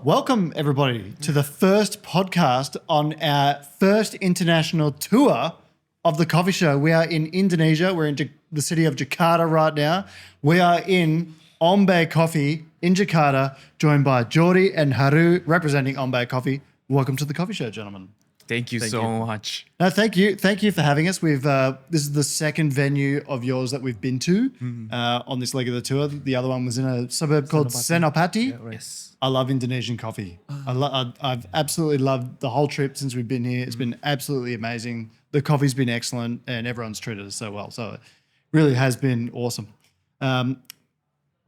welcome everybody to the first podcast on our first international tour of the coffee show. We are in Indonesia. We're in the city of Jakarta right now. We are in Ombe Coffee in Jakarta, joined by Jordy and Haru, representing Ombe Coffee. Welcome to the coffee show, gentlemen. Thank you so much. No, thank you. Thank you for having us. We've this is the second venue of yours that we've been to on this leg of the tour. The other one was in a suburb called Senopati. Yeah, right. Yes. I love Indonesian coffee. I've absolutely loved the whole trip since we've been here. It's been absolutely amazing. The coffee's been excellent and everyone's treated us so well. So it really has been awesome. Want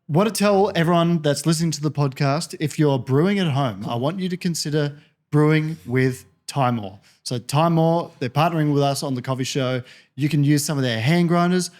to tell everyone that's listening to the podcast, if you're brewing at home, I want you to consider brewing with Timor. So Timor, they're partnering with us on the coffee show. You can use some of their hand grinders.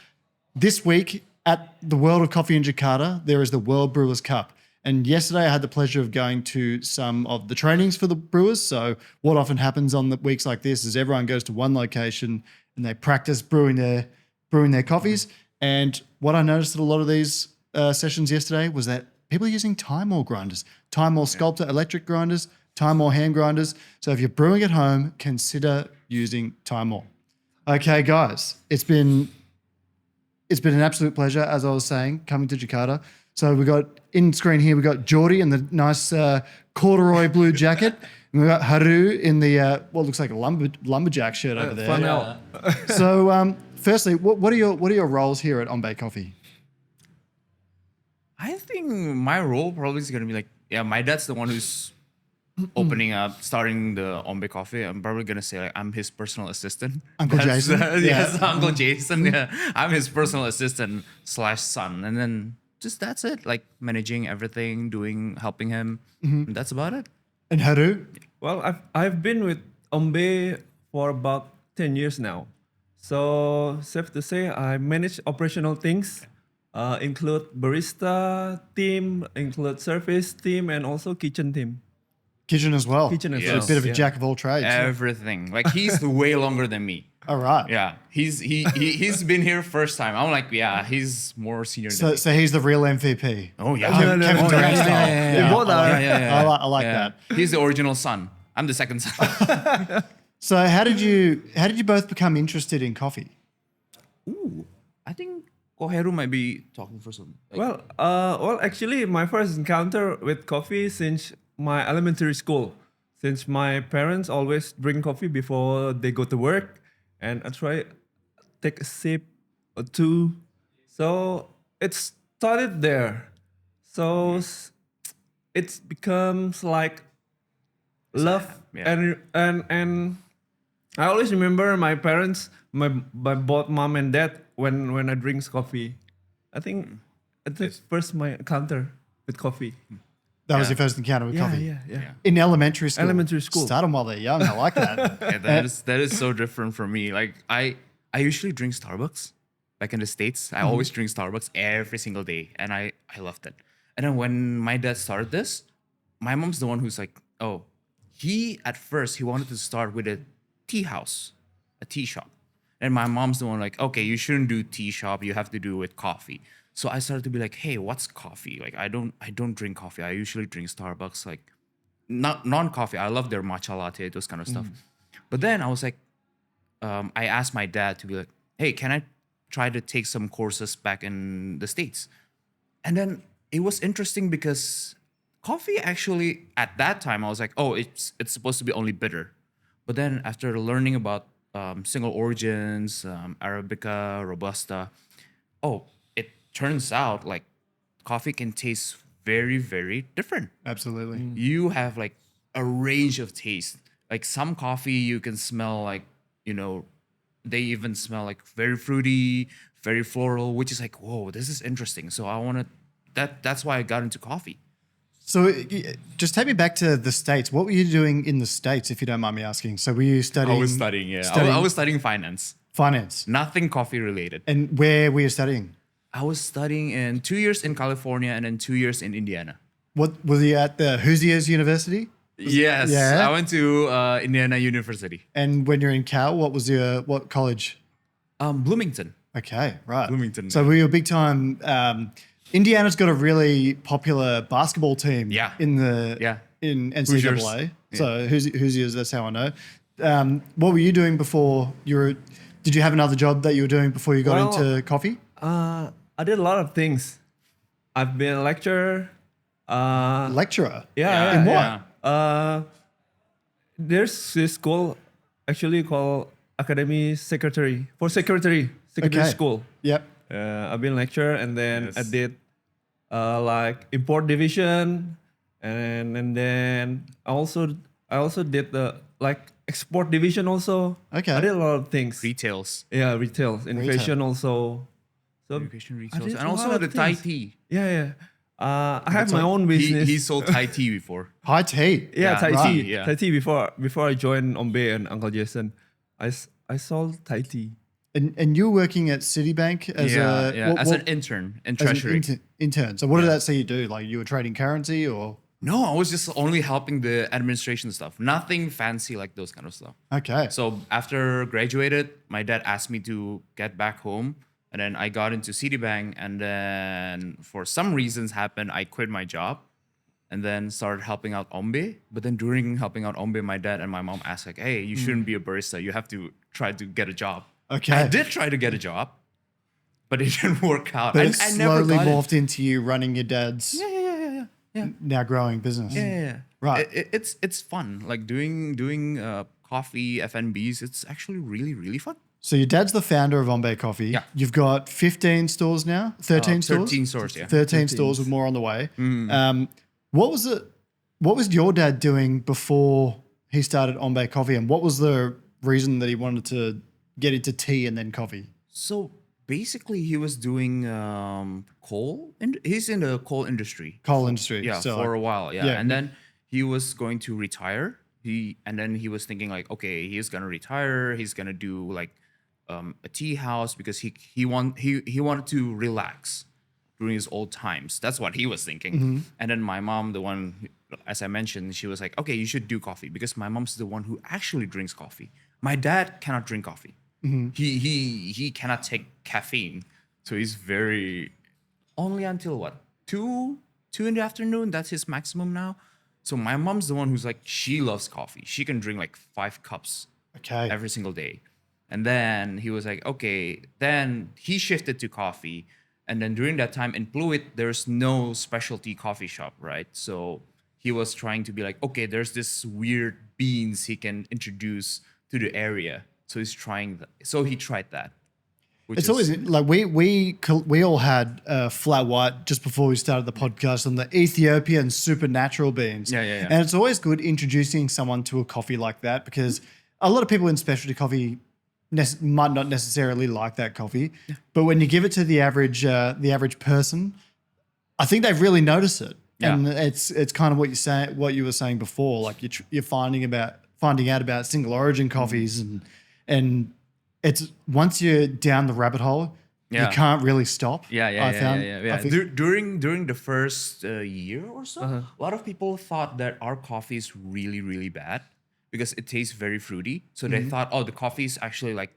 This week at the World of Coffee in Jakarta, there is the World Brewers Cup. And yesterday I had the pleasure of going to some of the trainings for the brewers. So what often happens on the weeks like this is everyone goes to one location and they practice brewing their coffees. And what I noticed at a lot of these sessions yesterday was that people are using Timor grinders, Timor Sculptor electric grinders, Timor hand grinders. So if you're brewing at home, consider using Timor. Okay, guys, it's been an absolute pleasure, as I was saying, coming to Jakarta. So we got in screen here, we got Jordy in the nice corduroy blue jacket. And we got Haru in the what looks like a lumberjack shirt over there. Flannel. So firstly, what are your roles here at Ombe Coffee? I think my role probably is gonna be like, my dad's the one who's opening up, starting the Ombe Coffee. I'm probably gonna say like I'm his personal assistant. Uncle Jason? Yes, Uncle Jason. Yeah, I'm his personal assistant / son, and then just that's it. Like managing everything, helping him. And that's about it. And Haru? Well, I've been with Ombe for about 10 years now. So safe to say, I manage operational things, include barista team, include service team, and also kitchen team. Kitchen as well. Kitchen as So well. a bit of a Yeah. jack of all trades. Everything. Like he's way longer than me. All right. Yeah, he's been here first time. I'm like, he's more senior than me. So he's the real MVP. Oh yeah, Kevin Durant style. yeah. Both are. I like that. He's the original son. I'm the second son. So how did you both become interested in coffee? Ooh, I think Herru might be talking for some. Like, Well, actually, my first encounter with coffee since my elementary school. Since my parents always drink coffee before they go to work, and I try take a sip or two. So it started there. So it becomes like love, Yeah. and I always remember my parents, my both mom and dad when I drink coffee. I think it's first my encounter with coffee. That was your first encounter with coffee? Yeah. In elementary school? Elementary school. Start them while they're young. I like that. that is so different from me. Like I usually drink Starbucks. Like in the States, I always drink Starbucks every single day, and I loved it. And then when my dad started this, my mom's the one who's like, at first he wanted to start with a tea house, a tea shop. And my mom's the one like, okay, you shouldn't do tea shop, you have to do with coffee. So I started to be like, hey, what's coffee? Like I don't drink coffee. I usually drink Starbucks, like not non-coffee. I love their matcha latte, those kind of stuff. But then I was like, I asked my dad to be like, hey, can I try to take some courses back in the States? And then it was interesting because coffee actually at that time I was like, it's supposed to be only bitter. But then after learning about single origins, Arabica, Robusta, it turns out like coffee can taste very, very different. Absolutely. You have like a range of taste. Like some coffee you can smell like, they even smell like very fruity, very floral, which is like, whoa, this is interesting. So that's why I got into coffee. So just take me back to the States. What were you doing in the States, if you don't mind me asking? So were you studying? I was studying, yeah. I was studying finance. Finance. Nothing coffee related. And where were you studying? I was studying in 2 years in California and then 2 years in Indiana. What was you at the Hoosiers University? Yes, Yeah. I went to Indiana University. And when you're in Cal, what college? Bloomington. Okay, right. Bloomington, So yeah. were you a big time? Indiana's got a really popular basketball team. Yeah. In the Yeah. in Hoosiers. NCAA. So Hoosiers, that's how I know. What were you doing before you were? Did you have another job that you were doing before you got Well, into coffee? I did a lot of things. I've been a lecturer. Lecturer. Yeah. In what? There's this school actually called Academy Secretary for Secretary Okay. School. Yep. I've been lecturer, and then I Yes. did like import division, and then I also did the like export division also. Okay. I did a lot of things. Retails. Yeah, retail, innovation also. So Education I retails. did And a also lot the of Thai things. tea. Yeah. I have my own He, business. he sold Thai tea before. High tea. Yeah, Thai right. tea. Yeah. Thai tea before I joined Ombe and Uncle Jason, I sold Thai tea. And you were working at Citibank as as an intern in as an treasury. intern. So what did that see you do? Like you were trading currency or? No, I was just only helping the administration stuff. Nothing fancy like those kind of stuff. Okay. So after graduated, my dad asked me to get back home, and then I got into Citibank, and then for some reasons happened, I quit my job, and then started helping out Ombe. But then during helping out Ombe, my dad and my mom asked like, "Hey, you shouldn't be a barista. You have to try to get a job." Okay. I did try to get a job, but it didn't work out. But I it never slowly got it. morphed into you running your dad's Yeah. now growing business. Yeah. Right. It's fun. Like doing coffee F&Bs. It's actually really fun. So your dad's the founder of Ombe Coffee. Yeah. You've got 15 stores now, 13 stores? 13 stores, yeah. 13 stores with more on the way. What was your dad doing before he started Ombe Coffee, and what was the reason that he wanted to get into tea and then coffee? So basically, he was doing coal. He's in the coal industry. Coal industry. Yeah, So for a like, while. Yeah. yeah. And then he was going to retire. Then he was thinking like, okay, he's gonna retire. He's gonna do like a tea house because he wanted to relax during his old times. That's what he was thinking. And then my mom, the one, as I mentioned, she was like, okay, you should do coffee because my mom's the one who actually drinks coffee. My dad cannot drink coffee. He cannot take caffeine, so he's very only until what 2 in the afternoon. That's his maximum now. So my mom's the one who's like, she loves coffee. She can drink like 5 cups Okay. every single day. And then he was like, okay. Then he shifted to coffee. And then during that time in Pluit, there's no specialty coffee shop, right? So he was trying to be like, okay, there's this weird beans he can introduce to the area. So he's trying that. So he tried that. It's always like we all had flat white just before we started the podcast on the Ethiopian supernatural beans. Yeah. And it's always good introducing someone to a coffee like that because a lot of people in specialty coffee might not necessarily like that coffee, but when you give it to the average person, I think they really notice it. Yeah. And it's kind of what you were saying before, like you're finding out about single origin coffees and it's once you're down the rabbit hole, you can't really stop. I think. During the first year or so, a lot of people thought that our coffee is really bad because it tastes very fruity. So they thought, oh, the coffee is actually like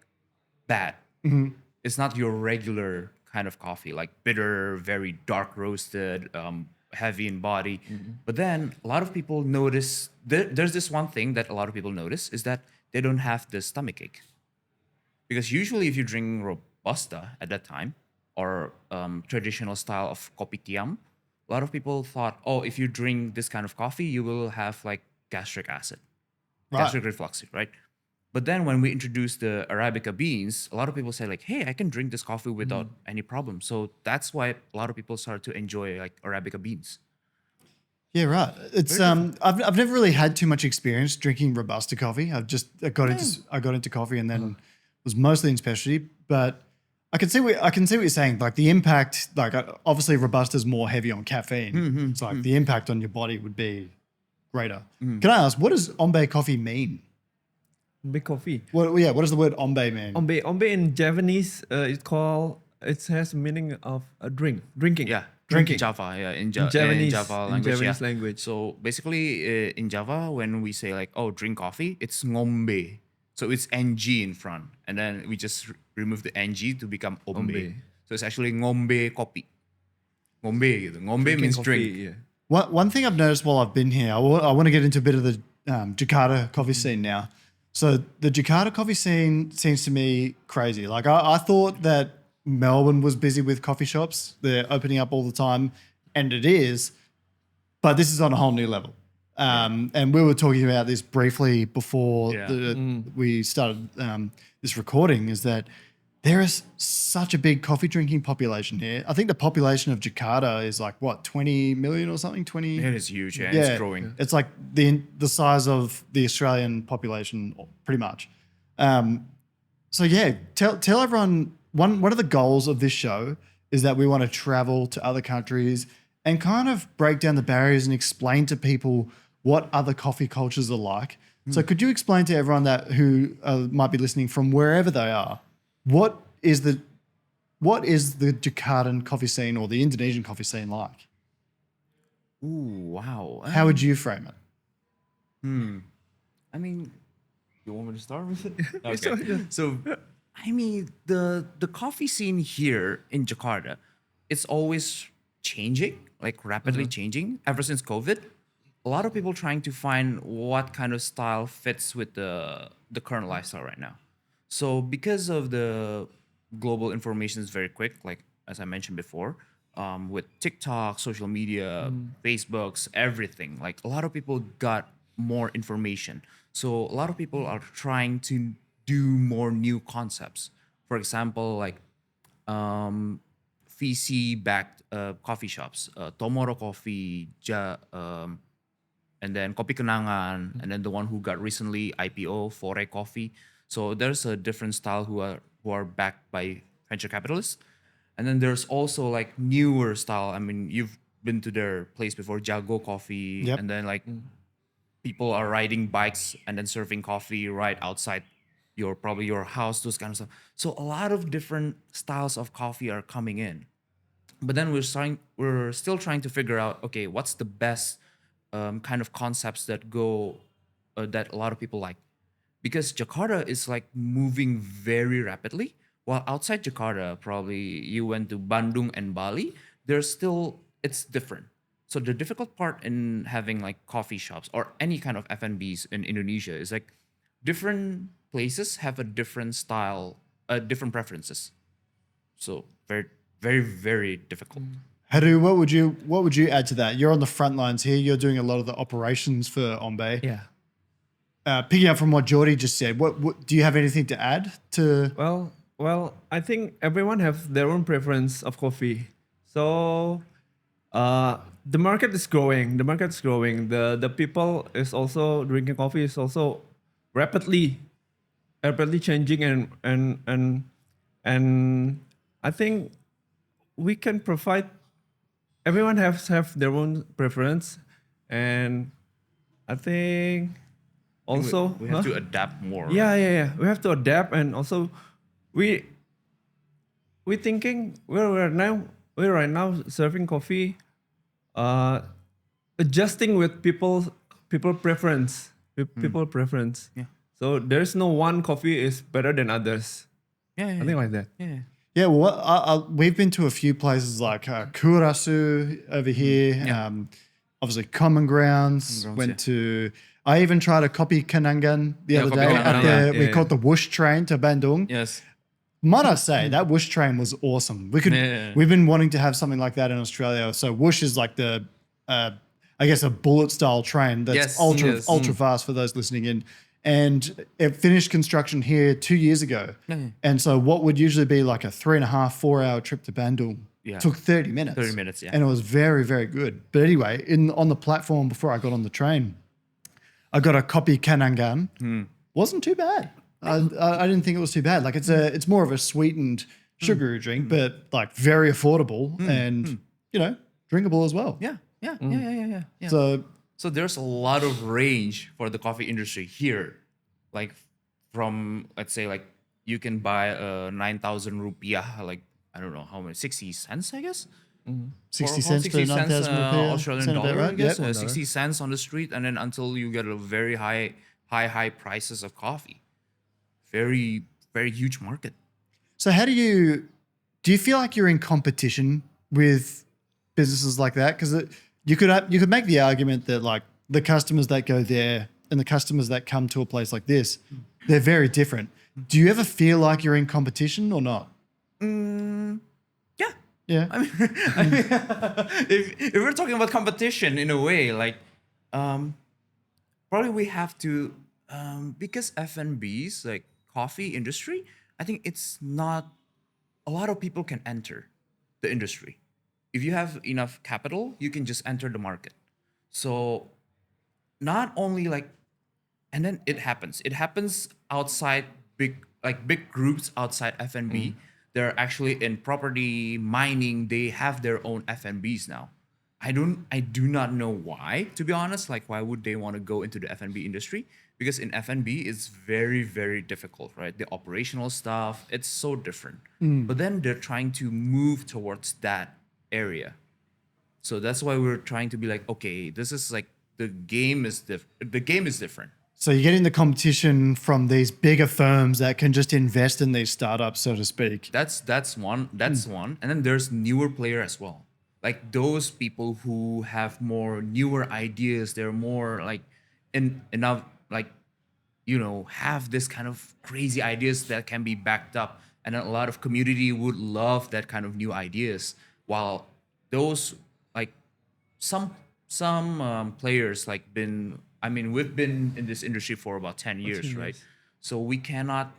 bad. It's not your regular kind of coffee, like bitter, very dark roasted, heavy in body. But then a lot of people notice there's this one thing that a lot of people notice is that they don't have the stomach ache. Because usually if you drink Robusta at that time or traditional style of kopi tiam, a lot of people thought, oh, if you drink this kind of coffee, you will have like gastric acid, gastric reflux, right? But then when we introduced the Arabica beans, a lot of people say like, hey, I can drink this coffee without any problem. So that's why a lot of people started to enjoy like Arabica beans. Yeah, right. It's I've never really had too much experience drinking Robusta coffee. I got into coffee and then was mostly in specialty, but I can see what you're saying. Like the impact, like obviously Robusta is more heavy on caffeine. It's like the impact on your body would be greater. Can I ask, what does Ombe Coffee mean? Ombe Coffee. What does the word Ombe mean? Ombe in Javanese, it has meaning of a drinking. Yeah. Drinking. Java, yeah, in Javanese, Java in language. Javanese yeah. language. So basically, in Java, when we say like, "Oh, drink coffee," it's ngombe. So it's ng in front, and then we just remove the ng to become ombe. Ombe. So it's actually ngombe kopi. Ngombe, gitu. Ngombe Drinking means coffee, drink. yeah. One thing I've noticed while I've been here, I want to get into a bit of the Jakarta coffee scene now. So the Jakarta coffee scene seems to me crazy. Like I thought that Melbourne was busy with coffee shops. They're opening up all the time, and it is, but this is on a whole new level. And we were talking about this briefly before we started this recording, is that there is such a big coffee drinking population here. I think the population of Jakarta is like, what, 20 million or something? 20? It is huge, yeah. It's growing. It's like the size of the Australian population, pretty much. So yeah, tell everyone, one of the goals of this show is that we want to travel to other countries and kind of break down the barriers and explain to people what other coffee cultures are like. So could you explain to everyone that who might be listening from wherever they are, what is the Jakartan coffee scene or the Indonesian coffee scene like? Ooh, wow. How would you frame it? I mean, you want me to start with it? Okay. So, So, I mean, the coffee scene here in Jakarta, it's always changing, like rapidly changing ever since COVID. A lot of people trying to find what kind of style fits with the current lifestyle right now. So because of the global information is very quick, like as I mentioned before, with TikTok, social media, Facebooks, everything, like a lot of people got more information. So a lot of people are trying to do more new concepts. For example, like VC-backed coffee shops, Tomoro Coffee, and then Kopi Kenangan, and then the one who got recently IPO, Fore Coffee. So there's a different style who are backed by venture capitalists. And then there's also like newer style. I mean, you've been to their place before, Jago Coffee, Yep. and then like people are riding bikes and then serving coffee right outside probably your house, those kind of stuff. So a lot of different styles of coffee are coming in. But then we're still trying to figure out, okay, what's the best kind of concepts that that a lot of people like, because Jakarta is like moving very rapidly. While outside Jakarta, probably you went to Bandung and Bali, it's different. So the difficult part in having like coffee shops or any kind of F&Bs in Indonesia is like different places have a different style, different preferences. So very, very, very difficult. Haru, what would you add to that? You're on the front lines here. You're doing a lot of the operations for Ombe. yeah. Picking up from what Jordy just said, what do you have anything to add to? Well, I think everyone has their own preference of coffee. So, the market is growing. The market is growing. The people is also drinking coffee is also rapidly changing, and I think we can provide. Everyone have their own preference, and I think also We have to adapt more. yeah. We have to adapt, and also we thinking we're right now serving coffee, adjusting with people preference, people preference. Yeah. So there's no one coffee is better than others. Yeah. I think like that. Yeah. Yeah, well, we've been to a few places like Kurasu over here. Yeah. Obviously, Common Grounds. Went to. I even tried a Kopi Kenangan the other Kopi day. Kenangan, We caught the whoosh train to Bandung. Yes. Might I say that whoosh train was awesome. Yeah. We've been wanting to have something like that in Australia. So whoosh is like the, I guess, a bullet style train that's Yes, ultra yes. ultra fast for those listening in. And it finished construction here 2 years ago. And so what would usually be like a 3.5, 4 hour trip to Bandung took 30 minutes. 30 minutes, yeah. And it was very, very good. But anyway, on the platform before I got on the train, I got a Kopi Kenangan. Wasn't too bad. I didn't think it was too bad. Like it's more of a sweetened sugary drink, but like very affordable and drinkable as well. Yeah. So there's a lot of range for the coffee industry here. Like from, let's say, like you can buy a 9,000 rupiah, like I don't know how many, 60 cents, I guess. 60 cents for 9,000 rupiah. Australian Sound about dollar, I right? guess. Yep. 60 cents on the street, and then until you get a very high prices of coffee. Very, very huge market. So how do you feel like you're in competition with businesses like that? Because you could make the argument that like the customers that go there and the customers that come to a place like this, they're very different. Do you ever feel like you're in competition or not? Yeah. Yeah. I mean, if we're talking about competition in a way, like probably we have to because F&B's like coffee industry, I think it's not a lot of people can enter the industry. If you have enough capital, you can just enter the market. So not only like, and then it happens. It happens outside big groups outside F&B. They're actually in property mining. They have their own F&Bs now. I do not know why, to be honest. Like, why would they want to go into the F&B industry? Because in F&B, it's very, very difficult, right? The operational stuff, it's so different. But then they're trying to move towards that area. So that's why we're trying to be like, okay, this is like the game is different. So you're getting the competition from these bigger firms that can just invest in these startups, so to speak. That's one. And then there's newer player as well. Like those people who have more newer ideas, they're more like enough like have this kind of crazy ideas that can be backed up, and then a lot of community would love that kind of new ideas. While those like some players like we've been in this industry for about 10 years, right? So we cannot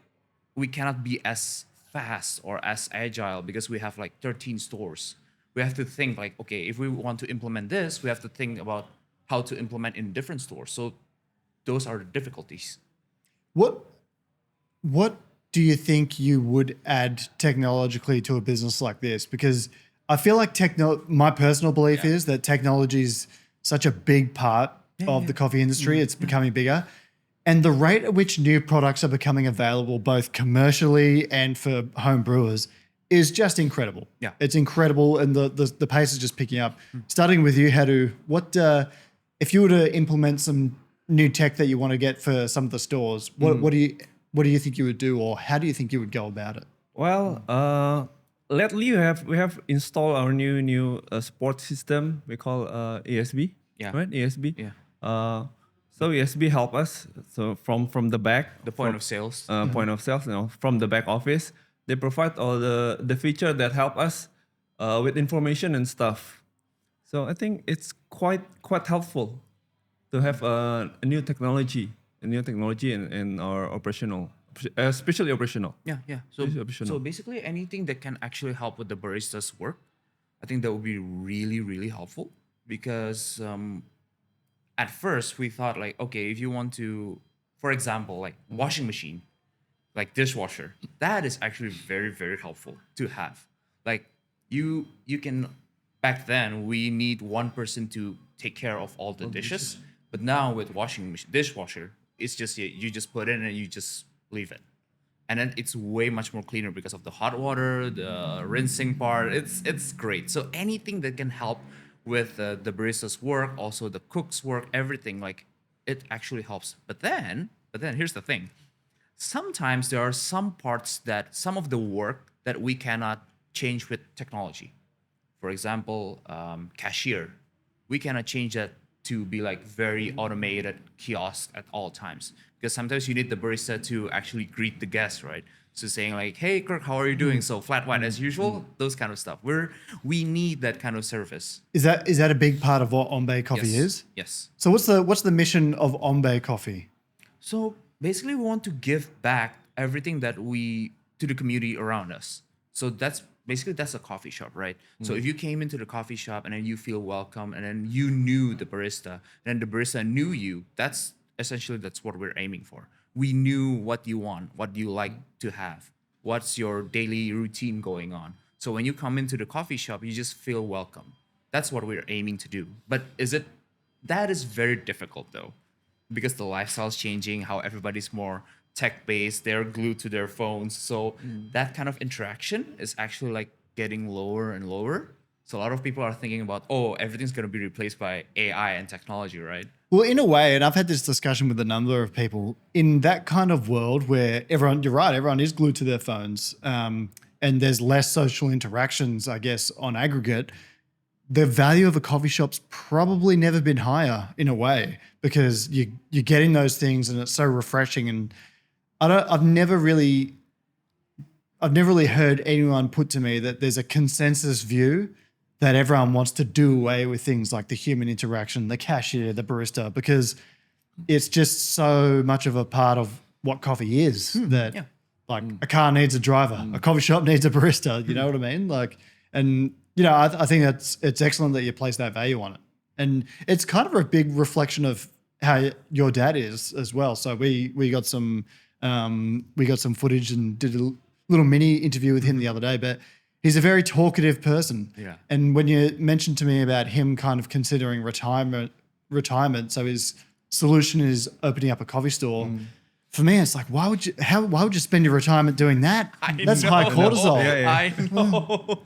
be as fast or as agile because we have like 13 stores. We have to think like, okay, if we want to implement this, we have to think about how to implement in different stores. So those are the difficulties. What do you think you would add technologically to a business like this? Because I feel like my personal belief is that technology is such a big part of the coffee industry. It's becoming bigger. And the rate at which new products are becoming available, both commercially and for home brewers, is just incredible. Yeah. It's incredible. And the pace is just picking up. Starting with you, Haru, what if you were to implement some new tech that you want to get for some of the stores, what do you think you would do, or how do you think you would go about it? Well, lately we have installed our new support system we call ESB. Yeah. Right, ESB. Yeah. So ESB help us. So from the back, The point of sales. point of sales, from the back office, they provide all the feature that help us with information and stuff. So I think it's quite helpful to have a new technology in our operational, especially operational. Yeah. So basically anything that can actually help with the barista's work, I think that would be really, really helpful. Because at first we thought like, okay, if you want to, for example, like washing machine, like dishwasher, that is actually very, very helpful to have. Like you can, back then we need one person to take care of all the dishes. But now with washing machine, dishwasher, it's just you just put in and you just leave it. And then it's way much more cleaner because of the hot water, the rinsing part. It's great. So anything that can help with the barista's work, also the cook's work, everything, like it actually helps. But then here's the thing. Sometimes there are some of the work that we cannot change with technology. For example, cashier. We cannot change that to be like very automated kiosk at all times. Because sometimes you need the barista to actually greet the guests, right? So saying like, hey, Kirk, how are you doing? So flat white as usual, those kind of stuff. We need that kind of service. Is that a big part of what Ombe Coffee is? Yes. So what's the mission of Ombe Coffee? So basically we want to give back everything that to the community around us. So that's a coffee shop, right? So if you came into the coffee shop and then you feel welcome and then you knew the barista and then the barista knew you, that's what we're aiming for. We knew what you want, what you like to have, what's your daily routine going on. So when you come into the coffee shop, you just feel welcome. That's what we're aiming to do. But that is very difficult though, because the lifestyle's changing, how everybody's more tech-based, they're glued to their phones. So that kind of interaction is actually like getting lower and lower. So a lot of people are thinking about, everything's going to be replaced by AI and technology, right? Well, in a way, and I've had this discussion with a number of people, in that kind of world where everyone is glued to their phones, and there's less social interactions, I guess, on aggregate, the value of a coffee shop's probably never been higher in a way, because you're getting those things and it's so refreshing. And I've never really heard anyone put to me that there's a consensus view that everyone wants to do away with things like the human interaction, the cashier, the barista, because it's just so much of a part of what coffee is that like a car needs a driver, a coffee shop needs a barista. You know what I mean? Like, and I think it's excellent that you place that value on it. And it's kind of a big reflection of how your dad is as well. So we got some footage and did a little mini interview with him the other day, but he's a very talkative person. Yeah. And when you mentioned to me about him kind of considering retirement, so his solution is opening up a coffee store. For me, it's like, why would you spend your retirement doing that? That's high cortisol. I know.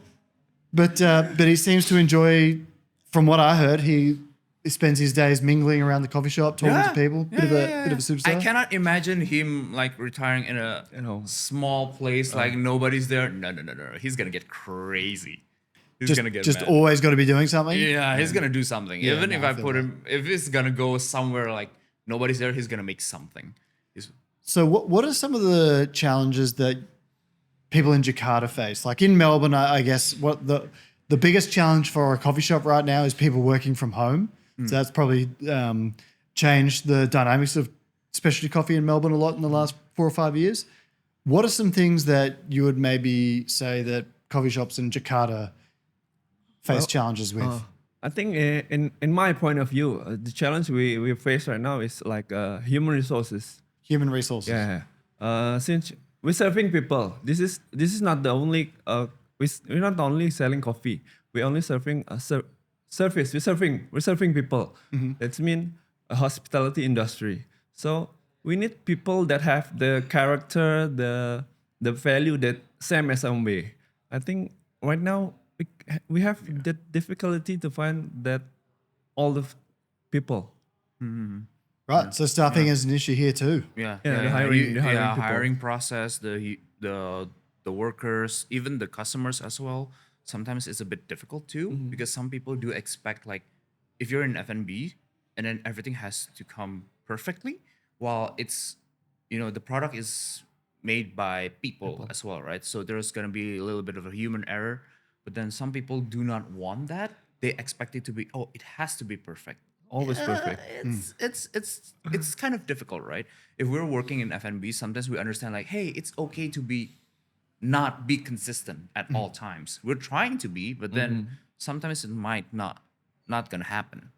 But he seems to enjoy, from what I heard, he spends his days mingling around the coffee shop, talking to people. Bit of a superstar. I cannot imagine him like retiring in a small place like nobody's there. No. He's gonna get crazy. He's gonna get just mad. always got to be doing something. Yeah, he's gonna do something. Yeah, Even no, if I I feel put that. him, if he's gonna go somewhere like nobody's there, he's gonna make something. So what are some of the challenges that people in Jakarta face? Like in Melbourne, I guess what the biggest challenge for a coffee shop right now is people working from home. So that's probably changed the dynamics of specialty coffee in Melbourne a lot in the last 4 or 5 years. What are some things that you would maybe say that coffee shops in Jakarta face challenges with? I think in my point of view, the challenge we face right now is like human resources. Human resources. Yeah. Since we're serving people, this is not the only we're not only selling coffee. We're only serving a service. We're serving people. That means a hospitality industry. So we need people that have the character, the value that same as Ombe. I think right now we have the difficulty to find that all the people. Right. So staffing is an issue here too. The hiring people. Hiring process, the workers, even the customers as well. Sometimes it's a bit difficult too, because some people do expect, like, if you're in F&B and then everything has to come perfectly, while it's, the product is made by people as well, right? So there's gonna be a little bit of a human error, but then some people do not want that. They expect it to be, it has to be perfect. Always perfect. It's kind of difficult, right? If we're working in F&B, sometimes we understand, like, hey, it's okay to not be consistent at all times. We're trying to be, but then sometimes it might not gonna happen.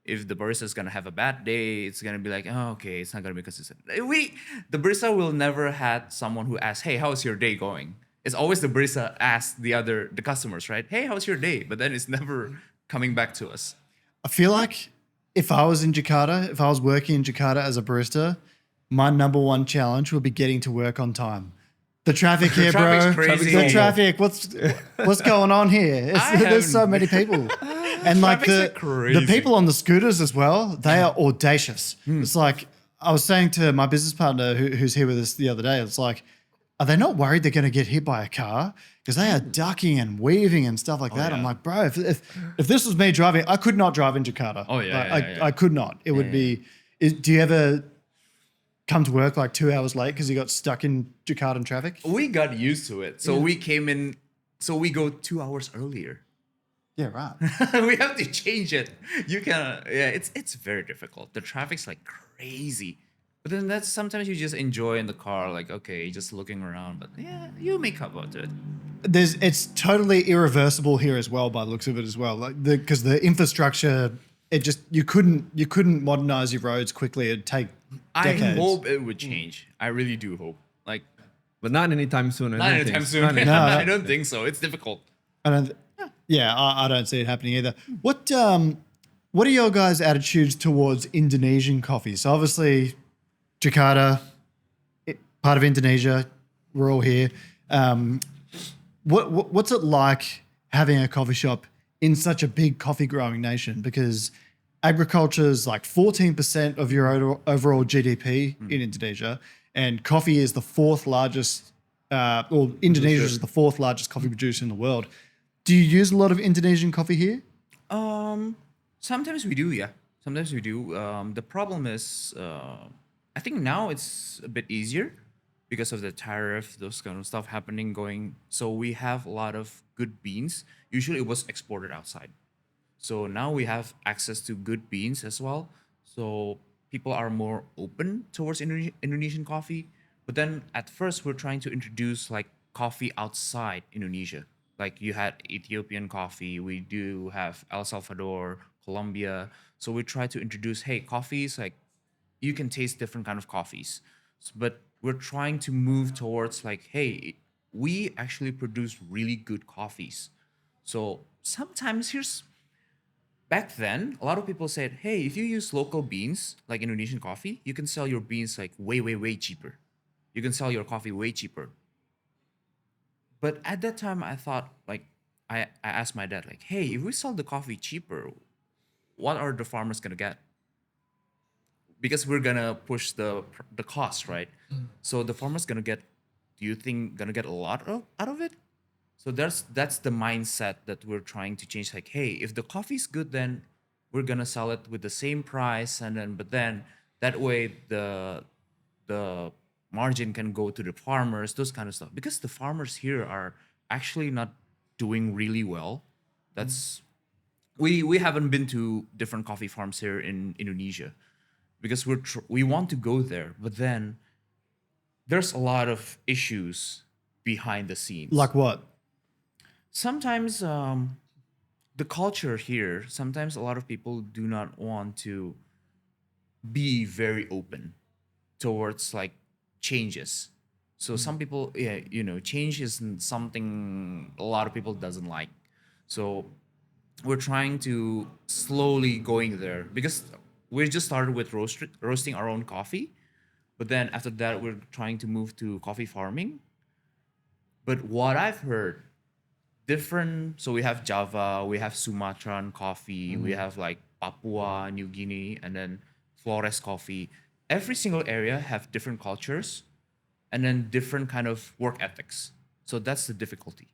If the barista is gonna have a bad day, it's gonna be like, okay, it's not gonna be consistent. The barista will never had someone who asks, hey, how's your day going? It's always the barista asks the customers, right? Hey, how's your day? But then it's never coming back to us. I feel like if I was working in Jakarta as a barista, my number one challenge would be getting to work on time. The traffic here, bro. Crazy. The traffic. What's going on here? There's so many people, and like the people on the scooters as well. They are audacious. It's like I was saying to my business partner who's here with us the other day. It's like, are they not worried they're going to get hit by a car? Because they are ducking and weaving and stuff like that. Yeah. I'm like, bro, if this was me driving, I could not drive in Jakarta. I could not. It would be. Do you ever come to work like 2 hours late because you got stuck in Jakartan traffic? We got used to it. So we came in, so we go 2 hours earlier. Yeah, right. We have to change it. It's very difficult. The traffic's like crazy. But then that's sometimes you just enjoy in the car, like, okay, just looking around. But yeah, you make up to it. It's totally irreversible here as well, by the looks of it as well. Like because the infrastructure, you couldn't modernize your roads quickly. It'd take decades. I hope it would change. I really do hope. Like, But not anytime soon. not anytime soon. No. I don't think so. It's difficult. I don't see it happening either. What are your guys' attitudes towards Indonesian coffee? So obviously, Jakarta, part of Indonesia, we're all here. What's it like having a coffee shop in such a big coffee growing nation? Because agriculture is like 14% of your overall GDP in Indonesia, and coffee is the fourth largest, Indonesia is the fourth largest coffee producer in the world. Do you use a lot of Indonesian coffee here? Sometimes we do, yeah. Sometimes we do. The problem is, I think now it's a bit easier because of the tariff, those kind of stuff happening, going. So we have a lot of good beans. Usually it was exported outside. So now we have access to good beans as well. So people are more open towards Indonesian coffee. But then at first we're trying to introduce like coffee outside Indonesia. Like you had Ethiopian coffee, we do have El Salvador, Colombia. So we try to introduce, hey, coffees like you can taste different kind of coffees. But we're trying to move towards like, hey, we actually produce really good coffees. So sometimes here's back then, a lot of people said, hey, if you use local beans, like Indonesian coffee, you can sell your beans like way, way, way cheaper. You can sell your coffee way cheaper. But at that time, I thought, like, I asked my dad, like, hey, if we sell the coffee cheaper, what are the farmers gonna get? Because we're gonna push the cost, right? So the farmer's gonna get, do you think gonna get a lot out of it? So that's the mindset that we're trying to change. Like, hey, if the coffee's good, then we're gonna sell it with the same price, and then but then that way the margin can go to the farmers, those kind of stuff. Because the farmers here are actually not doing really well. That's we haven't been to different coffee farms here in Indonesia because we want to go there, but then there's a lot of issues behind the scenes. Like what? Sometimes the culture here, sometimes a lot of people do not want to be very open towards like changes. So some people, yeah, change isn't something a lot of people doesn't like. So we're trying to slowly going there because we just started with roasting our own coffee, but then after that we're trying to move to coffee farming. But what I've heard, different. So we have Java, we have Sumatran coffee, we have like Papua, New Guinea, and then Flores coffee. Every single area have different cultures, and then different kind of work ethics. So that's the difficulty.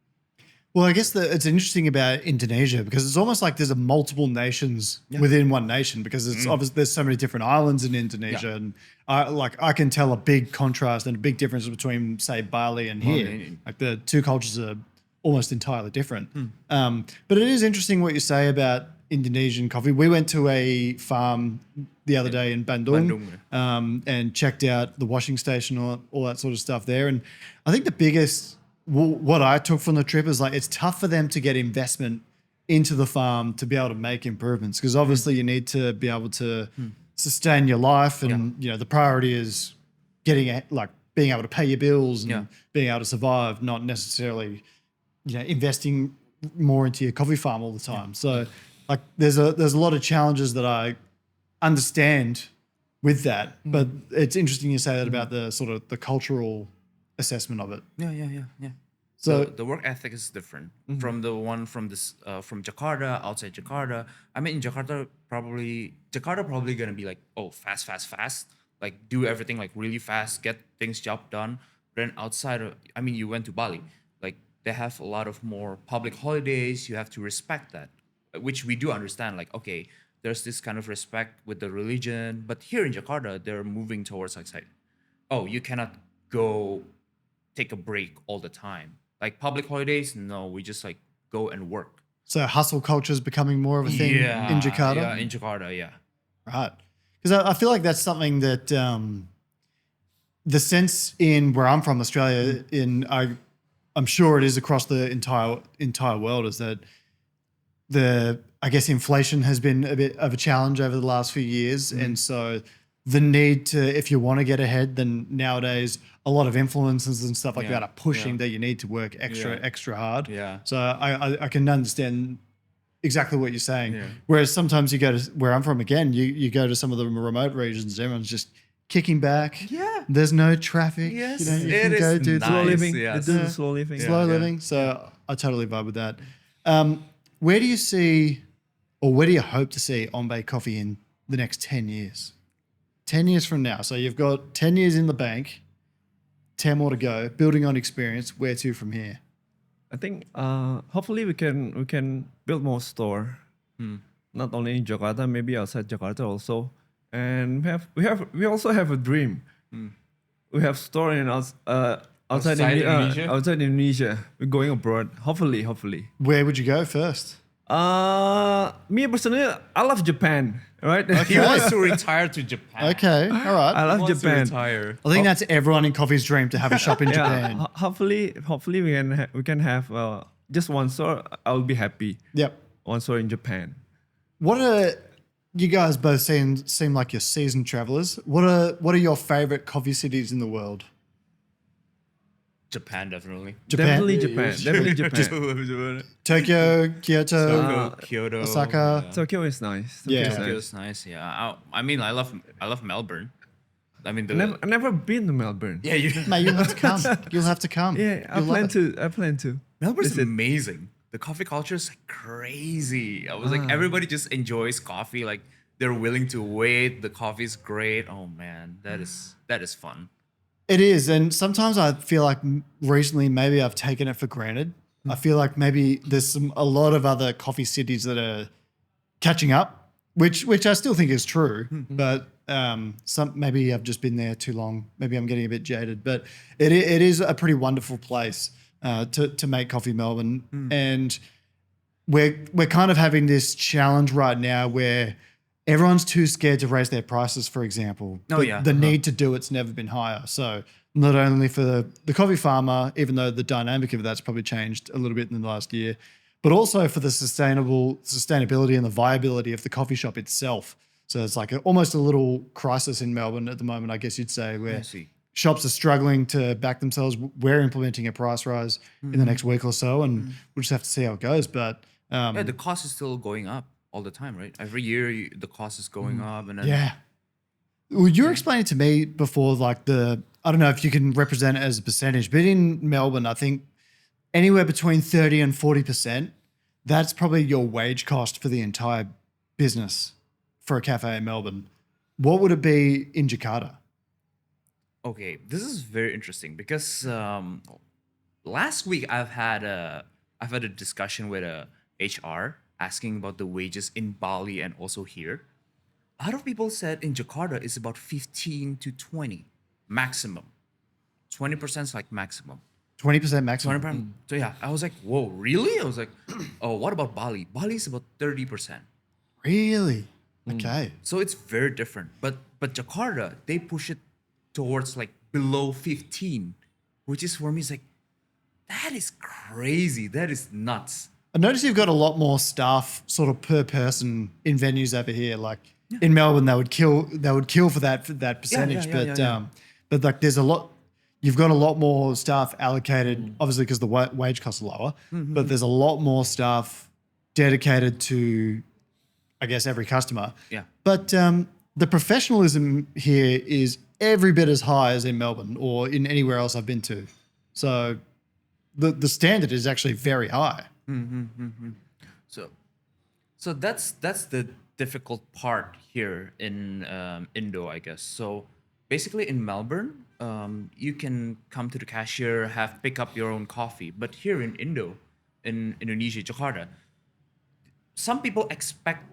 Well, I guess it's interesting about Indonesia because it's almost like there's a multiple nations within one nation because it's obviously there's so many different islands in Indonesia, and I can tell a big contrast and a big difference between say Bali and here. Like the two cultures are almost entirely different. But it is interesting what you say about Indonesian coffee. We went to a farm the other day in Bandung, and checked out the washing station, all that sort of stuff there. And I think the biggest what I took from the trip is like it's tough for them to get investment into the farm to be able to make improvements because obviously you need to be able to sustain your life, and the priority is getting like being able to pay your bills and being able to survive, not necessarily investing more into your coffee farm all the time. So like there's a lot of challenges that I understand with that, but it's interesting you say that about the sort of the cultural assessment of it. Yeah. So the work ethic is different from the one from this from Jakarta, outside Jakarta. I mean, in Jakarta probably gonna be like, oh, fast, like do everything like really fast, get things job done. Then outside of, I mean, you went to Bali, like they have a lot of more public holidays. You have to respect that, which we do understand. Like, okay, there's this kind of respect with the religion, but here in Jakarta, they're moving towards like, oh, you cannot go take a break all the time. Like public holidays, no, we just like go and work. So hustle culture is becoming more of a thing in Jakarta? Yeah, in Jakarta, yeah. Right. Because I feel like that's something that the sense in where I'm from, Australia, I'm sure it is across the entire world, is that I guess inflation has been a bit of a challenge over the last few years. And so the need to, if you want to get ahead, then nowadays a lot of influencers and stuff like that are pushing that you need to work extra hard. Yeah. So I can understand exactly what you're saying. Yeah. Whereas sometimes you go to where I'm from again, you go to some of the remote regions, everyone's just kicking back. Yeah. There's no traffic. Yes. You can go do slow living. Yes. They do the slow living. Slow living. So I totally vibe with that. Where do you see, or where do you hope to see Ombe Coffee in the next 10 years? 10 years from now. So you've got 10 years in the bank, 10 more to go, building on experience. Where to from here? I think hopefully we can build more store. not only in Jakarta, maybe outside Jakarta also. And we also have a dream. We have store in outside Outside Indonesia? outside Indonesia. We're going abroad. Hopefully. Where would you go first? Me personally, I love Japan. Right? He wants to retire to Japan. Okay, all I right. He love wants to Japan. retire. I think that's everyone in coffee's dream to have a shop in Yeah, Japan. hopefully we can have just one store. I'll be happy. Yep. One store in Japan. What are you guys both seem like you're seasoned travelers? What are your favorite coffee cities in the world? Japan, definitely. Japan? Definitely Japan. Definitely Japan. Tokyo, Kyoto, Kyoto, Osaka. Tokyo is nice. Yeah. Tokyo is Tokyo's nice. Yeah. I mean, I love Melbourne. I mean, I never been to Melbourne. yeah, you. Mate, you'll have to come. You'll have to come. Yeah, I You'll love plan it. to. I plan to. Melbourne's Visit. amazing. The coffee culture is like crazy. I was like, everybody just enjoys coffee. Like they're willing to wait. The coffee's great. Oh man, that is fun. It is, and sometimes I feel like recently maybe I've taken it for granted. I feel like maybe there's a lot of other coffee cities that are catching up, which I still think is true. But maybe I've just been there too long. Maybe I'm getting a bit jaded. But it is a pretty wonderful place to make coffee, Melbourne, and we're kind of having this challenge right now where everyone's too scared to raise their prices, for example. Oh, But yeah. the need to do it's never been higher. So not only for the coffee farmer, even though the dynamic of that's probably changed a little bit in the last year, but also for the sustainability and the viability of the coffee shop itself. So it's like almost a little crisis in Melbourne at the moment, I guess you'd say, where I see. shops are struggling to back themselves. We're implementing a price rise in the next week or so, and we'll just have to see how it goes. But Yeah, the cost is still going up all the time, right? Every year the cost is going up, and then yeah. Well, you were explaining to me before, like I don't know if you can represent it as a percentage, but in Melbourne, I think anywhere between 30 and 40%, that's probably your wage cost for the entire business for a cafe in Melbourne. What would it be in Jakarta? Okay, this is very interesting because last week I've had a discussion with a HR asking about the wages in Bali and also here. A lot of people said in Jakarta it's about 15 to 20 maximum. 20% is like maximum. 20% maximum. 20%. So yeah, I was like, whoa, really? I was like, oh, what about Bali? Bali is about 30%. Really? Okay. So it's very different. But Jakarta, they push it towards like below 15, which is for me, it's like, that is crazy. That is nuts. I noticed you've got a lot more staff sort of per person in venues over here. Like in Melbourne, they would kill for that percentage. yeah. But like there's a lot, you've got a lot more staff allocated, obviously because the wage costs are lower, but there's a lot more staff dedicated to, I guess, every customer. Yeah. But the professionalism here is every bit as high as in Melbourne or in anywhere else I've been to. So the standard is actually very high. So that's the difficult part here in Indo, I guess. So basically in Melbourne, you can come to the cashier, pick up your own coffee. But here in Indonesia, Jakarta, some people expect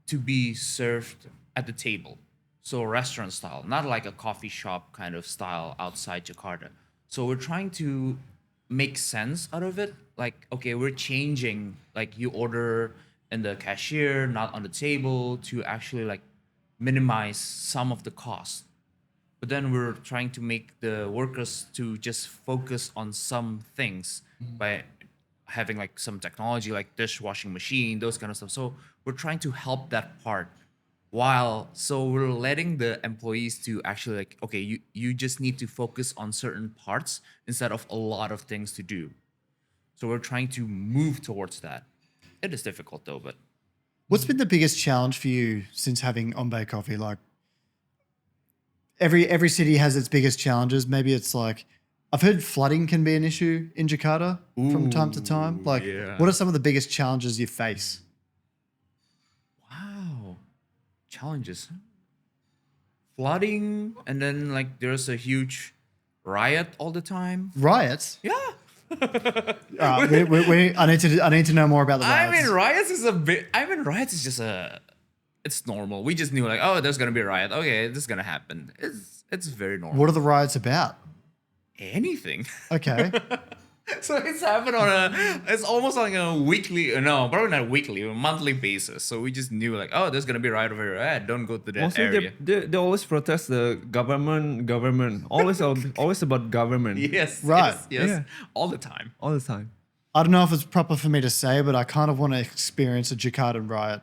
to be served at the table. So restaurant style, not like a coffee shop kind of style outside Jakarta. So we're trying to make sense out of it. Like, okay, we're changing, like you order in the cashier, not on the table, to actually like minimize some of the cost. But then we're trying to make the workers to just focus on some things by having like some technology like dishwashing machine, those kind of stuff. So we're trying to help that part so we're letting the employees to actually like, okay, you just need to focus on certain parts instead of a lot of things to do. So we're trying to move towards that. It is difficult though, but What's been the biggest challenge for you since having Ombe Coffee? Like every city has its biggest challenges. Maybe it's like I've heard flooding can be an issue in Jakarta from time to time. Like yeah. what are some of the biggest challenges you face? wow, challenges. Flooding, and then like there's a huge riot all the time. Riots? Yeah. I need to know more about the I riots. mean, riots is a bit. I mean, riots is just a. It's normal. We just knew like, oh, there's gonna be a riot. Okay, this is gonna happen. It's very normal. What are the riots about? Anything. Okay. So it's happened on a. It's almost like a weekly. No, probably not weekly, a monthly basis. So we just knew like, oh, there's gonna be a riot over here. Don't go to that Mostly area. they always protest the government. Always about government. Yes. Right. Yes. Yeah. All the time. All the time. I don't know if it's proper for me to say, but I kind of want to experience a Jakarta riot.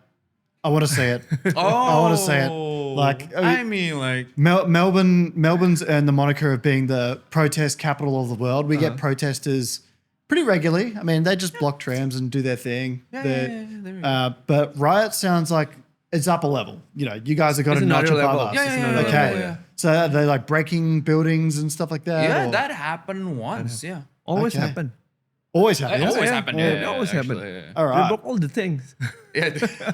I want to see it. Oh. I want to see it. Like, I mean, like. Melbourne's earned the moniker of being the protest capital of the world. We get protesters pretty regularly. I mean, they just block trams and do their thing. Yeah, there we go. But riot sounds like it's up a level. You know, you guys have got It's a notch another above level. us. Yeah, yeah, It's yeah, another Okay. level, yeah. So are they like breaking buildings and stuff like that? Yeah, or- that happened once. Yeah. Always Okay. happen. always happens. Always yeah. happened. Yeah, Yeah, it always actually, happen. All They right. broke all the things. Yeah.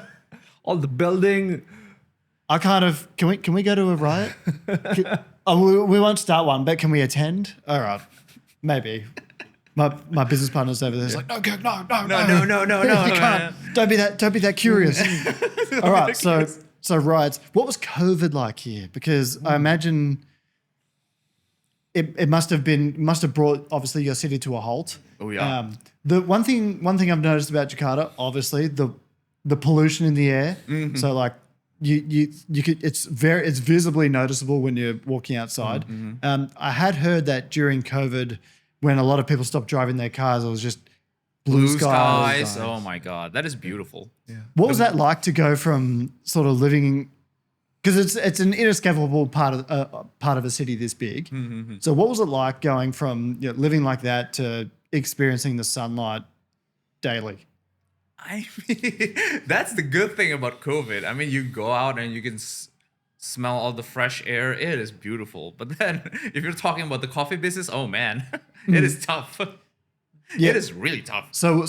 All the building. I kind of can we go to a riot? We won't start one, but can we attend? All right, maybe. My business partner's over there. He's like, no, No. You can't. Don't be that curious. All right, so riots. What was COVID like here? Because I imagine it must have brought obviously your city to a halt. Oh, yeah. The one thing I've noticed about Jakarta, obviously the pollution in the air. Mm-hmm. So like you could it's visibly noticeable when you're walking outside. Mm-hmm. I had heard that during COVID, when a lot of people stopped driving their cars, it was just blue skies. Oh my God, that is beautiful. What was that like to go from sort of living? Because it's an inescapable part of a city this big. So what was it like going from living like that to experiencing the sunlight daily? I mean, that's the good thing about COVID. I mean, you go out and you can smell all the fresh air. It is beautiful. But then, if you're talking about the coffee business, oh man, it is tough. Yeah. It is really tough. So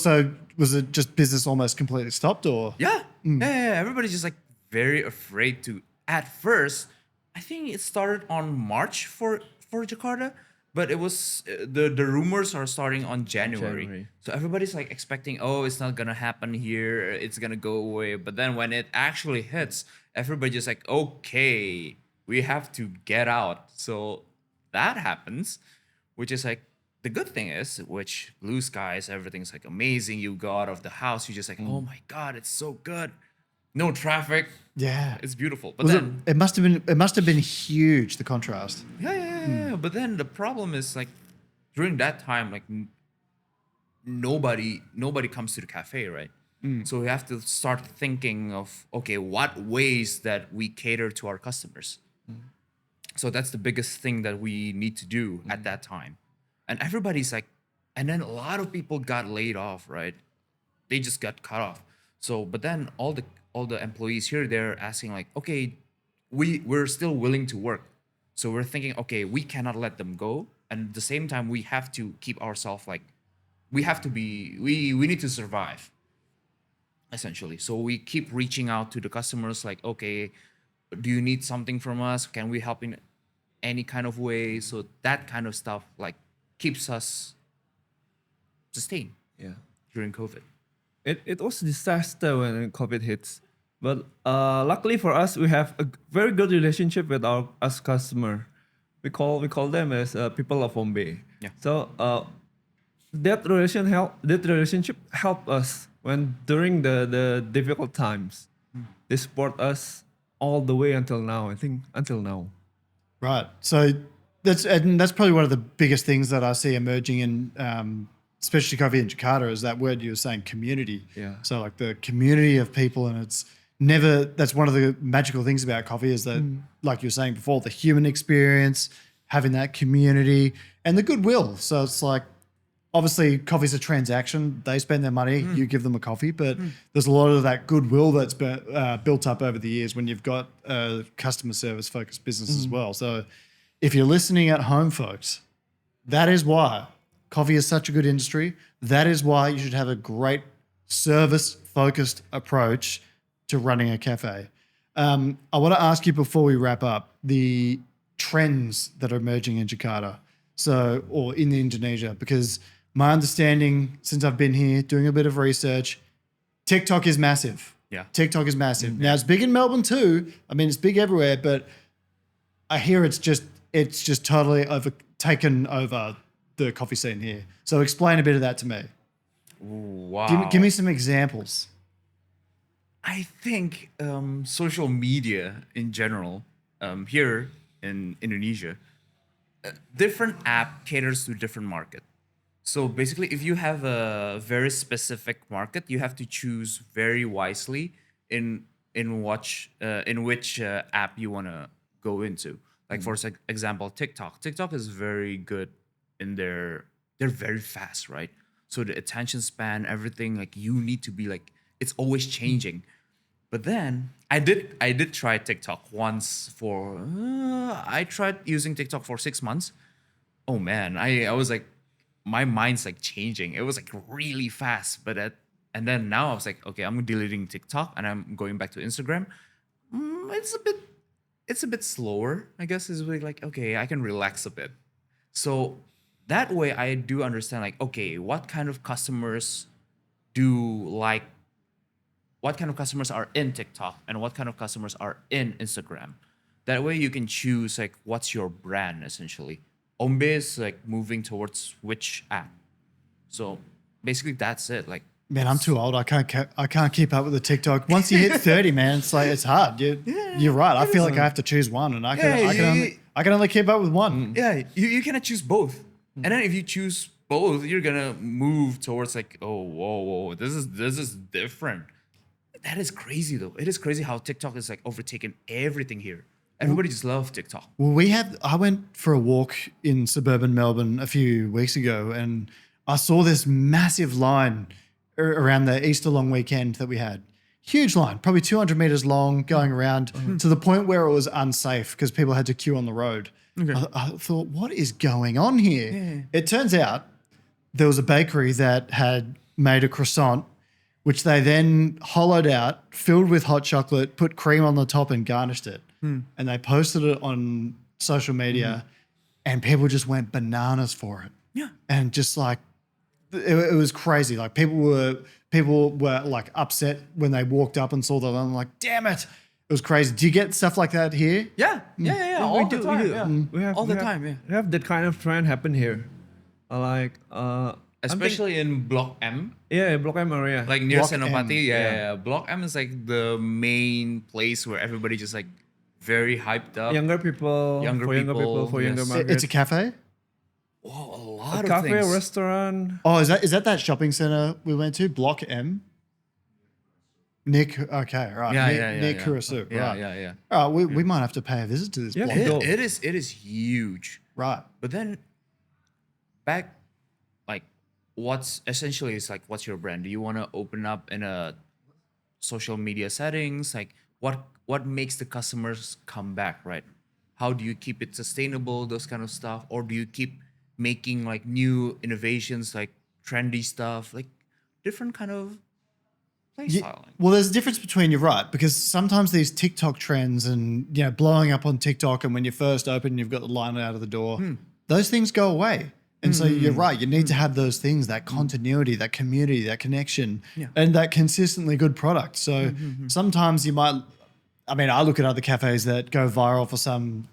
was it just business almost completely stopped, or? Yeah. Yeah. Everybody's just like very afraid to. At first, I think it started on March for Jakarta, but it was the rumors are starting on January. So everybody's like expecting, oh, it's not gonna happen here, it's gonna go away. But then when it actually hits, everybody's just like, okay, we have to get out. So that happens, which is like the good thing is, which blue skies, everything's like amazing. You go out of the house, you're just like, oh my God, it's so good. No traffic. Yeah. It's beautiful. But Was then it must have been huge, the contrast. yeah. But then the problem is like during that time, like nobody comes to the cafe, right? So we have to start thinking of okay, what ways that we cater to our customers. So that's the biggest thing that we need to do at that time. And everybody's like, and then a lot of people got laid off, right? They just got cut off. So, but then all the employees here, they're asking like, okay, we're still willing to work. So we're thinking, okay, we cannot let them go. And at the same time, we have to keep ourselves like, we need to survive, essentially. So we keep reaching out to the customers like, okay, do you need something from us? Can we help in any kind of way? So that kind of stuff like keeps us sustained during COVID. It was a disaster when COVID hits. But luckily for us, we have a very good relationship with us customer. We call them as people of Ombe. Yeah. So that relationship helped us when during the difficult times. They support us all the way until now. I think until now. Right. So that's probably one of the biggest things that I see emerging in especially coffee in Jakarta is that word you were saying, community. Yeah. So like the community of people, and that's one of the magical things about coffee is that, like you were saying before, the human experience, having that community and the goodwill. So it's like, obviously coffee's a transaction. They spend their money, you give them a coffee, but there's a lot of that goodwill that's been built up over the years when you've got a customer service focused business as well. So if you're listening at home, folks, that is why coffee is such a good industry. That is why you should have a great service-focused approach to running a cafe. I want to ask you before we wrap up the trends that are emerging in Jakarta, or in Indonesia, because my understanding since I've been here doing a bit of research, TikTok is massive. Yeah. TikTok is massive. Now it's big in Melbourne too. I mean, it's big everywhere, but I hear it's just totally taken over the coffee scene here. So explain a bit of that to me. Wow. Give me some examples. I think social media in general here in Indonesia, different app caters to different market. So basically, if you have a very specific market, you have to choose very wisely in which app you want to go into. Like for example, TikTok. TikTok is very good in they're very fast, right? So the attention span, everything, like you need to be like it's always changing. But then I did try TikTok once for I tried using TikTok for 6 months. Oh man, I was like my mind's like changing. It was like really fast. And then now I was like, okay, I'm deleting TikTok and I'm going back to Instagram. It's a bit slower, I guess. Is really like, okay, I can relax a bit. So that way I do understand like, okay, what kind of customers are in TikTok and what kind of customers are in Instagram. That way you can choose like what's your brand essentially. Ombe is like moving towards which app. So basically that's it. Like Man, I'm too old. I can't keep up with the TikTok. Once you hit 30, man, it's like it's hard. You're right. I feel like I have to choose one, and I can only keep up with one. yeah, you cannot choose both. And then if you choose both, you're gonna move towards like, oh whoa, this is different. That is crazy though. It is crazy how TikTok is like overtaken everything here. Everybody just loves TikTok. Well, I went for a walk in suburban Melbourne a few weeks ago, and I saw this massive line around the Easter long weekend that we had. Huge line, probably 200 meters long, going around to the point where it was unsafe because people had to queue on the road. Okay. I thought, what is going on here? Yeah. It turns out there was a bakery that had made a croissant, which they then hollowed out, filled with hot chocolate, put cream on the top and garnished it. And they posted it on social media and people just went bananas for it. Yeah. And just like, it was crazy. Like people were like upset when they walked up and saw that. I'm like, damn it. It was crazy. Do you get stuff like that here? Yeah. All the time. We do. Yeah. We have all the we have- time. Yeah. We have that kind of trend happen here. Especially in Block M. Yeah, Block M area. Like near Block M, Senopati. yeah. Yeah. Block M is like the main place where everybody just like very hyped up. younger people, for younger yes. market. It's a cafe? Whoa, a lot of cafe, things. restaurant. Oh, is that shopping center we went to? Block M? Nick, okay, right. Nick Kurisu, Yeah, right. yeah. All right, we might have to pay a visit to this Yeah, block. go. It is huge. Right. But then back like what's your brand? Do you want to open up in a social media settings? Like what makes the customers come back, right? How do you keep it sustainable, those kind of stuff? Or do you keep making like new innovations, like trendy stuff, like different kind of play styling? Well, there's a difference between, you're right, because sometimes these TikTok trends and, blowing up on TikTok, and when you first open, you've got the line out of the door, those things go away. And so you're right, you need to have those things, that continuity, that community, that connection, and that consistently good product. So sometimes you might, I look at other cafes that go viral for some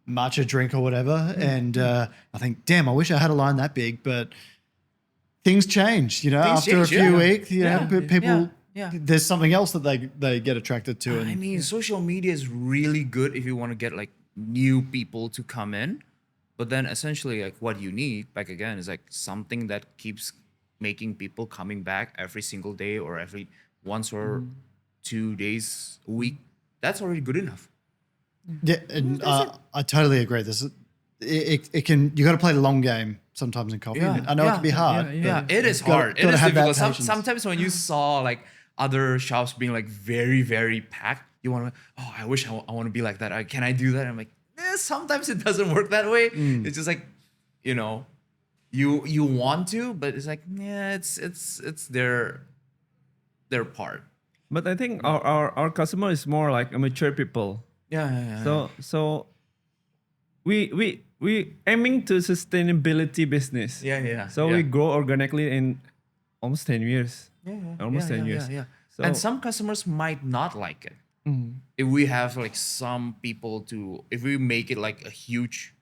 matcha drink or whatever, and I think, damn, I wish I had a line that big, but things change, after a few weeks, people, there's something else that they get attracted to. And Social media is really good if you want to get like new people to come in. But then essentially like what you need back again is like something that keeps making people coming back every single day or every once or 2 days a week. That's already good enough. Yeah, and I totally agree. It can, you got to play the long game sometimes in coffee. Yeah, I know it can be hard. Yeah, it is gotta- hard. It gotta is have that difficult. patience. Sometimes when you saw like other shops being like very, very packed, you want to, I wish I want to be like that. Can I do that? I'm like, sometimes it doesn't work that way. It's just like, you want to, but it's like, it's their part. But I think our customer is more like mature people. Yeah. So we aiming to sustainability business. Yeah. So yeah. we grow organically in almost 10 years. Yeah, Almost 10 years. Yeah. So- And some customers might not like it. If we have like some people if we make it like a huge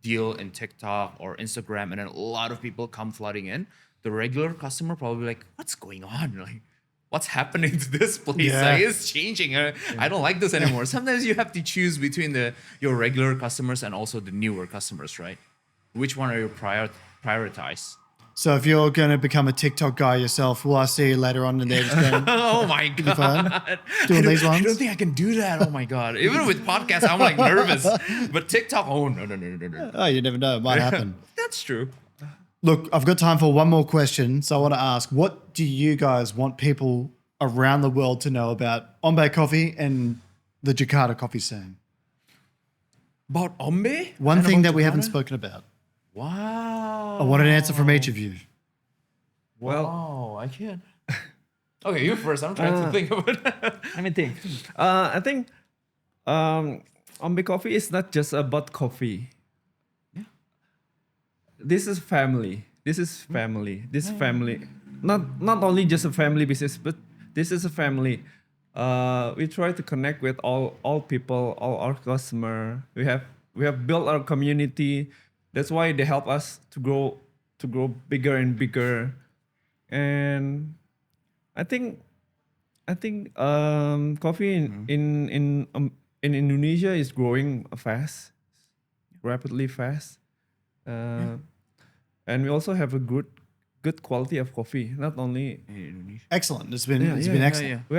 deal in TikTok or Instagram, and then a lot of people come flooding in, the regular customer probably like, what's going on? Like, what's happening to this place? Yeah. Like, it's changing. I don't like this anymore. Sometimes you have to choose between your regular customers and also the newer customers, right? Which one are you prioritize? So if you're going to become a TikTok guy yourself, will I see you later on in there just going, Oh my phone? god! Doing these I ones? don't think I can do that. Oh my god! Even with podcasts, I'm like nervous. But TikTok, oh no. oh, you never know, it might happen. That's true. Look, I've got time for one more question. So I want to ask, what do you guys want people around the world to know about Ombe Coffee and the Jakarta coffee scene? About Ombe? One And thing about that we haven't Jakarta? spoken about. Wow. I want an answer from each of you. Wow, I can't. Okay, you first. I'm trying to think of it. Let me think. I think Ombe Coffee is not just about coffee. This is family. This is family. This family. Not only just a family business, but this is a family. We try to connect with all people, all our customer. We have built our community. That's why they help us to grow bigger and bigger. And I think coffee in Indonesia is growing fast, rapidly fast, and we also have a good quality of coffee. Not only In Indonesia. Excellent. It's been Yeah, been excellent. we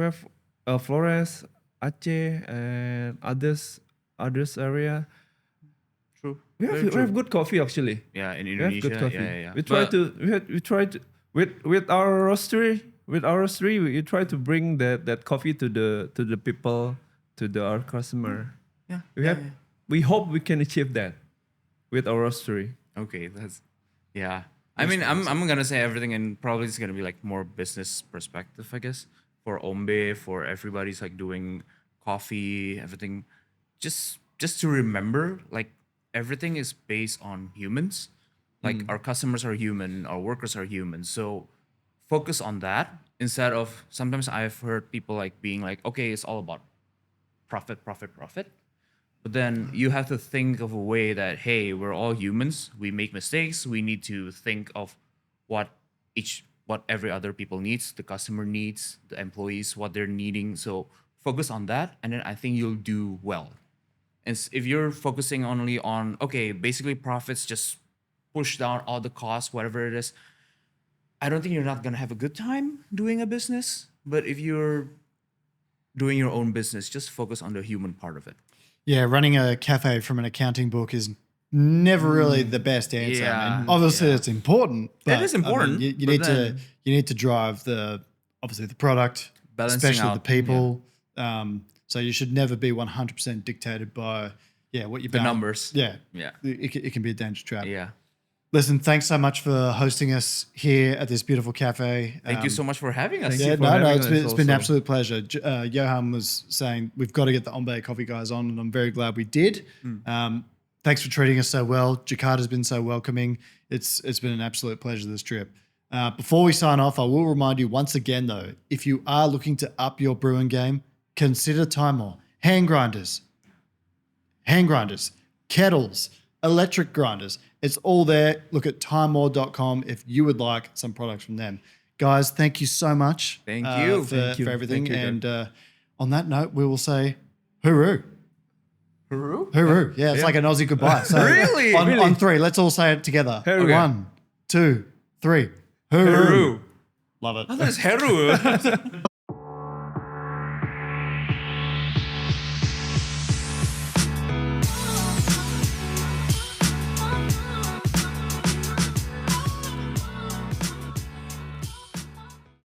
have Flores, Aceh, and others area. True. We have good coffee actually. Yeah, in We have Indonesia. good coffee. Yeah. We try to with our roastery. With our roastery, we try to bring that coffee to the people, our customer. Yeah. We hope we can achieve that with our roastery. Okay, yeah. I mean, I'm gonna say everything, and probably it's gonna be like more business perspective, I guess, for Ombe, for everybody's like doing coffee, everything. Just to remember, like everything is based on humans. Like our customers are human, our workers are human. So focus on that instead of, sometimes I've heard people like being like, okay, it's all about profit. But then you have to think of a way that, hey, we're all humans. We make mistakes. We need to think of what every other people needs, the customer needs, the employees, what they're needing. So focus on that, and then I think you'll do well. And if you're focusing only on, okay, basically profits, just push down all the costs, whatever it is, I don't think you're not gonna have a good time doing a business. But if you're doing your own business, just focus on the human part of it. Yeah, running a cafe from an accounting book is never really the best answer. Yeah, I mean, obviously, it's important. But, is important, you but need then- you need to drive the product, Balancing especially the out, people. So you should never be 100% dictated by what you've The done. numbers. Yeah, Yeah. it can be a dangerous trap. Yeah. Listen, thanks so much for hosting us here at this beautiful cafe. Thank you so much for having us. thank you Yeah, for no, having it's been us an also. absolute pleasure. Johan was saying we've got to get the Ombe Coffee guys on, and I'm very glad we did. Thanks for treating us so well. Jakarta's been so welcoming. It's been an absolute pleasure this trip. Before we sign off, I will remind you once again though, if you are looking to up your brewing game, consider Timor. Hand grinders, kettles, electric grinders. It's all there. Look at timor.com if you would like some products from them. Guys, thank you so much. Thank you. For everything. Thank you, and on that note, we will say hooroo. Haru? Hooroo. Yeah, it's like an Aussie goodbye. So Really? On three, let's all say it together. Hooroo. 1, 2, 3. Hooroo. Haru. Love it. Oh, there's Haru.